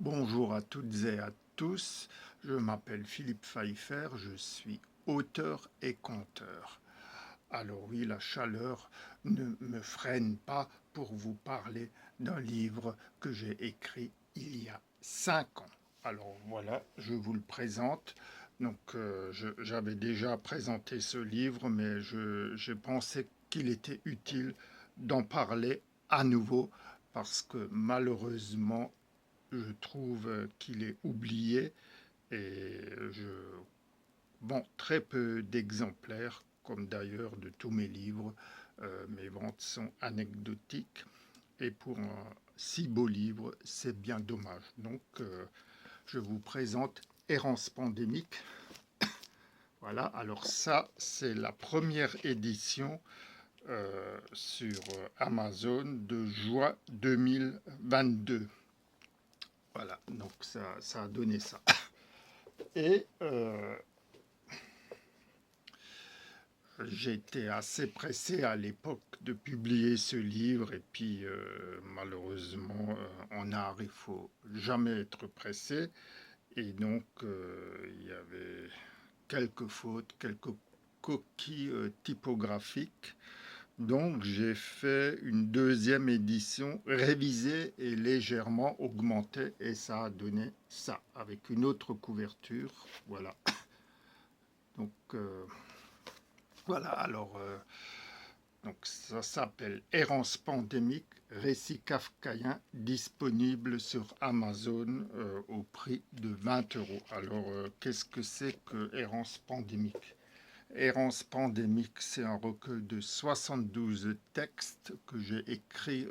Bonjour à toutes et à tous, je m'appelle Philippe Pfeiffer, je suis auteur et conteur. Alors oui, la chaleur ne me freine pas pour vous parler d'un livre que j'ai écrit il y a 5 ans. Alors voilà, je vous le présente. Donc j'avais déjà présenté ce livre, mais j'ai pensé qu'il était utile d'en parler à nouveau parce que malheureusement je trouve qu'il est oublié et je vends très peu d'exemplaires, comme d'ailleurs de tous mes livres. Mes ventes sont anecdotiques et pour un si beau livre, c'est bien dommage. Donc, je vous présente Errance pandémique. Voilà, alors ça, c'est la première édition sur Amazon de juin 2022. Voilà, donc ça a donné ça. Et j'étais assez pressé à l'époque de publier ce livre et puis malheureusement en art il faut jamais être pressé et donc il y avait quelques fautes, quelques coquilles typographiques. Donc j'ai fait une deuxième édition révisée et légèrement augmentée et ça a donné ça avec une autre couverture. Voilà. Donc voilà, alors donc ça s'appelle Errance pandémique, récit kafkaïen, disponible sur Amazon au prix de 20 euros. Alors qu'est-ce que c'est que Errance pandémique? Errance pandémique, c'est un recueil de 72 textes que j'ai écrits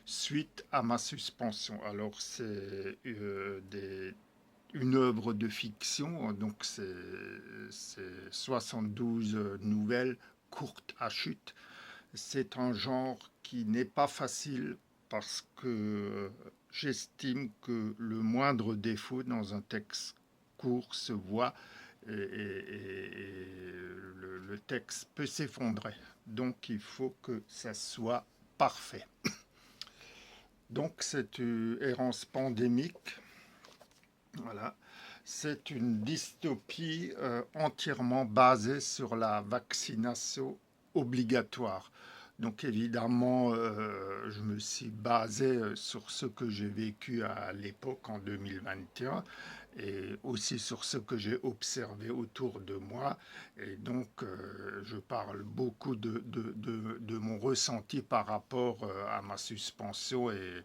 suite à ma suspension. Alors c'est une œuvre de fiction, donc c'est 72 nouvelles courtes à chute. C'est un genre qui n'est pas facile parce que j'estime que le moindre défaut dans un texte court se voit et le texte peut s'effondrer. Donc il faut que ça soit parfait. Donc cette errance pandémique, voilà. C'est une dystopie entièrement basée sur la vaccination obligatoire. Donc évidemment, je me suis basé sur ce que j'ai vécu à l'époque en 2021 et aussi sur ce que j'ai observé autour de moi. Et donc, je parle beaucoup de mon ressenti par rapport à ma suspension et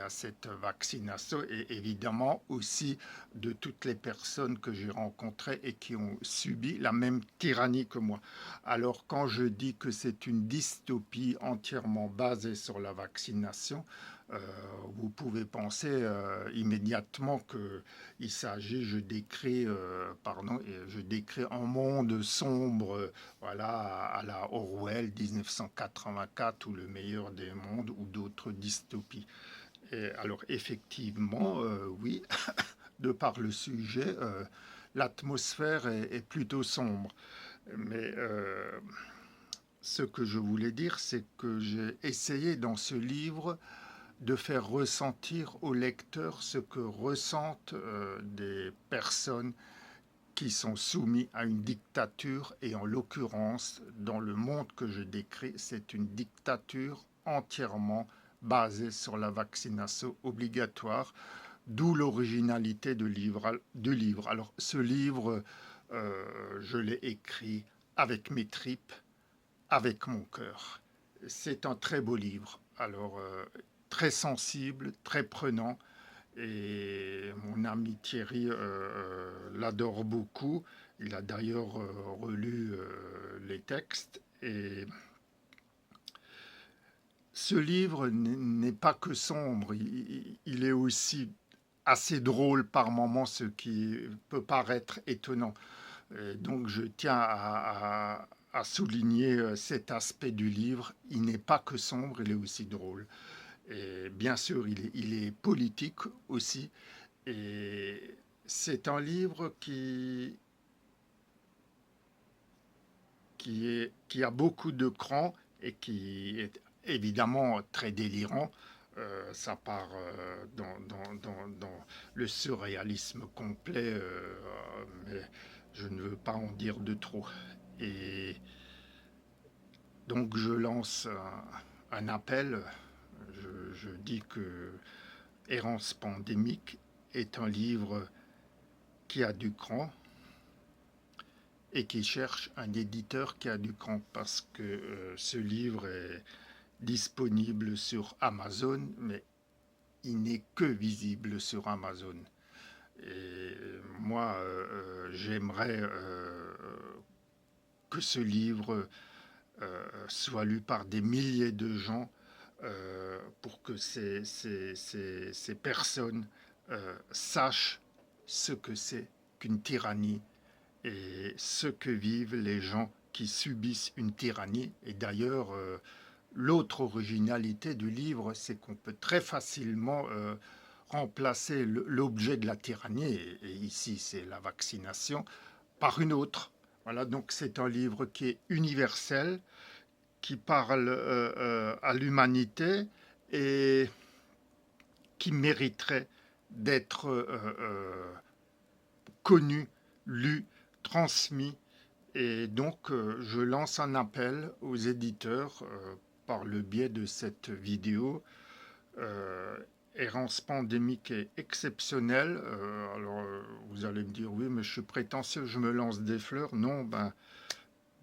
à cette vaccination et évidemment aussi de toutes les personnes que j'ai rencontrées et qui ont subi la même tyrannie que moi. Alors quand je dis que c'est une dystopie entièrement basée sur la vaccination, euh, vous pouvez penser immédiatement qu'il s'agit, je décris un monde sombre, voilà, à la Orwell 1984 ou le meilleur des mondes ou d'autres dystopies. Et alors effectivement, oui, de par le sujet, l'atmosphère est plutôt sombre. Mais ce que je voulais dire, c'est que j'ai essayé dans ce livre de faire ressentir au lecteur ce que ressentent des personnes qui sont soumises à une dictature, et en l'occurrence, dans le monde que je décris, c'est une dictature entièrement basée sur la vaccination obligatoire, d'où l'originalité du livre. Alors ce livre, je l'ai écrit avec mes tripes, avec mon cœur. C'est un très beau livre. Alors très sensible, très prenant. Et mon ami Thierry l'adore beaucoup. Il a d'ailleurs relu les textes. Et ce livre n'est pas que sombre, il est aussi assez drôle par moments, ce qui peut paraître étonnant. Et donc je tiens à souligner cet aspect du livre. Il n'est pas que sombre, il est aussi drôle. Et bien sûr, il est politique aussi. Et c'est un livre qui a beaucoup de crans et qui est évidemment très délirant. Ça part dans le surréalisme complet, mais je ne veux pas en dire de trop. Et donc je lance un appel. Je dis que Errance pandémique est un livre qui a du cran et qui cherche un éditeur qui a du cran, parce que ce livre est disponible sur Amazon, mais il n'est que visible sur Amazon. Et moi, j'aimerais que ce livre soit lu par des milliers de gens, pour que ces personnes sachent ce que c'est qu'une tyrannie et ce que vivent les gens qui subissent une tyrannie. Et d'ailleurs, l'autre originalité du livre, c'est qu'on peut très facilement remplacer l'objet de la tyrannie, et ici c'est la vaccination, par une autre. Voilà, donc c'est un livre qui est universel, qui parle à l'humanité et qui mériterait d'être connu, lu, transmis. Et donc, je lance un appel aux éditeurs par le biais de cette vidéo. Euh, Errance pandémique est exceptionnelle. Alors, vous allez me dire, oui, mais je suis prétentieux, je me lance des fleurs. Non, ben,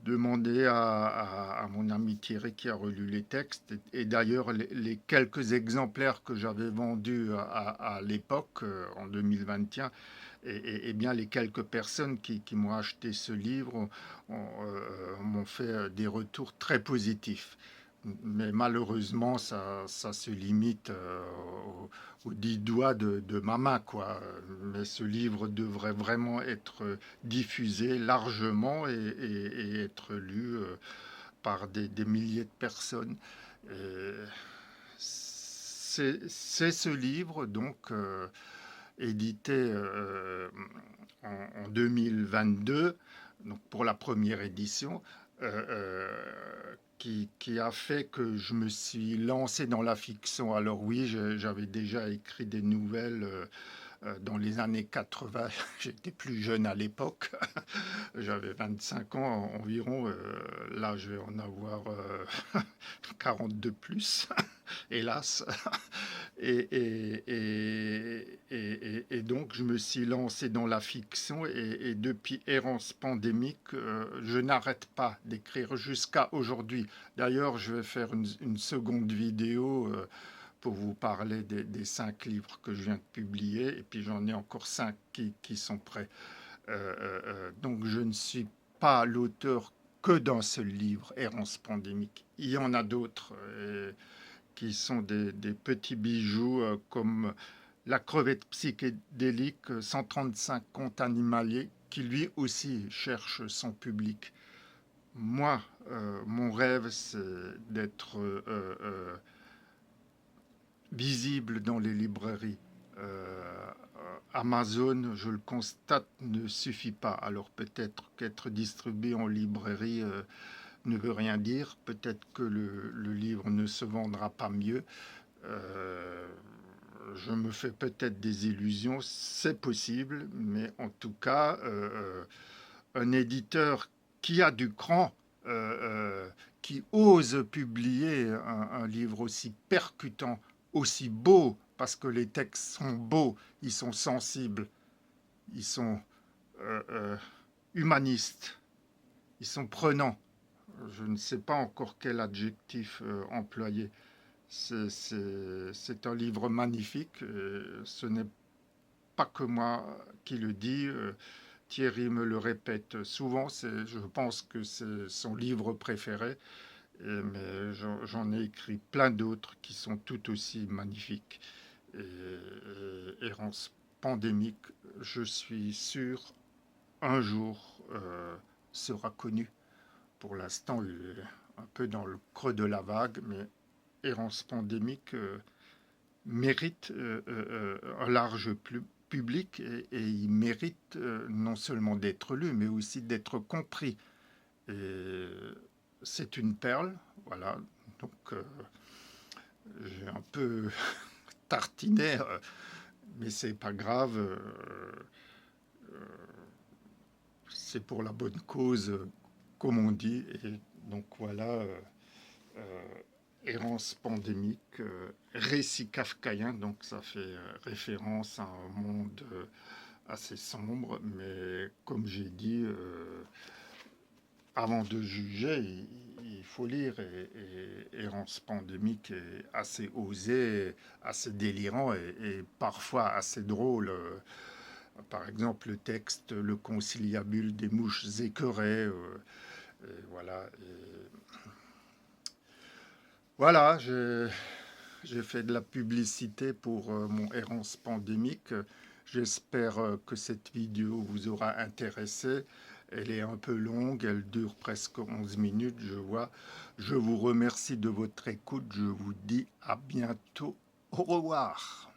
demandez à mon ami Thierry qui a relu les textes. Et d'ailleurs, les quelques exemplaires que j'avais vendus à l'époque, en 2021, et bien les quelques personnes qui m'ont acheté ce livre m'ont fait des retours très positifs. Mais malheureusement, ça se limite aux 10 doigts de ma main, quoi. Mais ce livre devrait vraiment être diffusé largement et être lu par des milliers de personnes. C'est ce livre, donc, édité en 2022, donc pour la première édition, qui a fait que je me suis lancé dans la fiction. Alors oui, j'avais déjà écrit des nouvelles dans les années 80. J'étais plus jeune à l'époque. J'avais 25 ans environ. Là, je vais en avoir 42 plus, hélas. Et donc, je me suis lancé dans la fiction, et depuis Errance pandémique, je n'arrête pas d'écrire jusqu'à aujourd'hui. D'ailleurs, je vais faire une seconde vidéo pour vous parler des 5 livres que je viens de publier, et puis j'en ai encore 5 qui sont prêts. Donc, je ne suis pas l'auteur que d'un seul livre, Errance pandémique. Il y en a d'autres. Qui sont des petits bijoux, comme La crevette psychédélique, 135 contes animaliers, qui lui aussi cherche son public. Moi, mon rêve, c'est d'être visible dans les librairies. Amazon, je le constate, ne suffit pas. Alors peut-être qu'être distribué en librairie ne veut rien dire. Peut-être que le livre ne se vendra pas mieux. Euh, je me fais peut-être des illusions, c'est possible, mais en tout cas, un éditeur qui a du cran, qui ose publier un livre aussi percutant, aussi beau, parce que les textes sont beaux, ils sont sensibles, ils sont euh, euh, humanistes, ils sont prenants. Je ne sais pas encore quel adjectif employer. C'est un livre magnifique. Ce n'est pas que moi qui le dis. Thierry me le répète souvent. Je pense que c'est son livre préféré. Mais j'en ai écrit plein d'autres qui sont tout aussi magnifiques. Errance pandémique, je suis sûr, un jour sera connu. Pour l'instant, il est un peu dans le creux de la vague, mais Errance pandémique mérite un large public, et il mérite non seulement d'être lu, mais aussi d'être compris. Et c'est une perle, voilà. Donc, j'ai un peu tartiné, mais c'est pas grave. C'est pour la bonne cause, comme on dit. Et donc voilà, errance pandémique, récit kafkaïen, donc ça fait référence à un monde assez sombre, mais comme j'ai dit, avant de juger, il faut lire. Et Errance pandémique est assez osé, assez délirant et parfois assez drôle. Par exemple, le texte Le conciliabule des mouches écœurées. Et voilà. Voilà, j'ai fait de la publicité pour mon errance pandémique. J'espère que cette vidéo vous aura intéressé. Elle est un peu longue, elle dure presque 11 minutes, je vois. Je vous remercie de votre écoute. Je vous dis à bientôt. Au revoir.